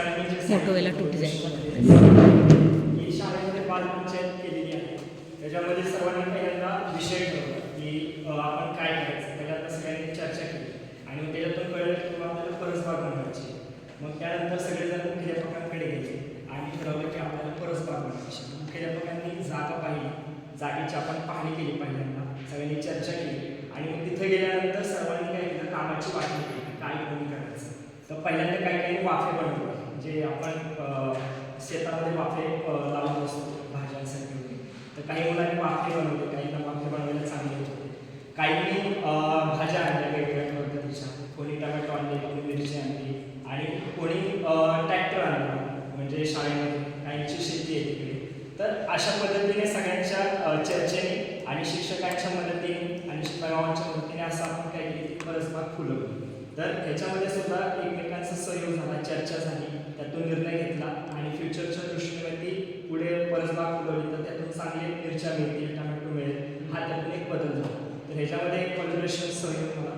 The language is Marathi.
सरांनी जे फोटो वेला टूट जाईल की शाळेमध्ये बालपंचायत केलेली आहे, त्याच्यामध्ये सर्वांनी पहिल्यांदा विषय ठरवला की आपण काय करायचं. पहिल्यांदा सगळ्यांनी चर्चा केली आणि मग त्याच्यातून कळलं की आपल्याला परसबाग बनवायची. मग त्यानंतर सगळेजण मुख्याध्यापकांकडे गेले आणि ठरवलं की आपल्याला परसबाग बनवायची. मुख्याध्यापकांनी जागा पाहिली, जागेची आपण पाहणी केली, पहिल्यांदा सगळ्यांनी चर्चा केली आणि मग तिथे गेल्यानंतर सर्वांनी काय केलं, कामाची वाटणी केली, काय कोणी करायचं. तर पहिल्यांदा काही वाफे बनवले, जे आपण शेतामध्ये वाफे लावून असतो भाज्यांसाठी वगैरे. तर काही मुलांनी वाफे बनवले, काहींना वाफे बनवायला चांगले होते. काहींनी भाज्या आणल्या वेगवेगळ्या पद्धतीच्या, कोणी टमॅटो आणले, कोणी मिरची आणली आणि कोणी ट्रॅक्टर आणला, म्हणजे शाळेमध्ये काहींची शेती आहे तिकडे. तर अशा पद्धतीने सगळ्यांच्या चर्चेने आणि शिक्षकांच्या मदतीने आणि शिक्षकांच्या मदतीने असं आपण काय केली, परसबाग फुलवली. तर ह्याच्यामध्ये सुद्धा एकमेकांचा सहयोग झाला, चर्चा झाली, त्यातून निर्णय घेतला आणि फ्युचरच्या दृष्टीने पुढे परसबाग फुलवली तर त्यातून चांगले मिरच्या मिळतील, टमॅटो मिळेल, हा त्यातून एक बदल झाला. तर ह्याच्यामध्ये कोलॅबोरेशन सहयोग मला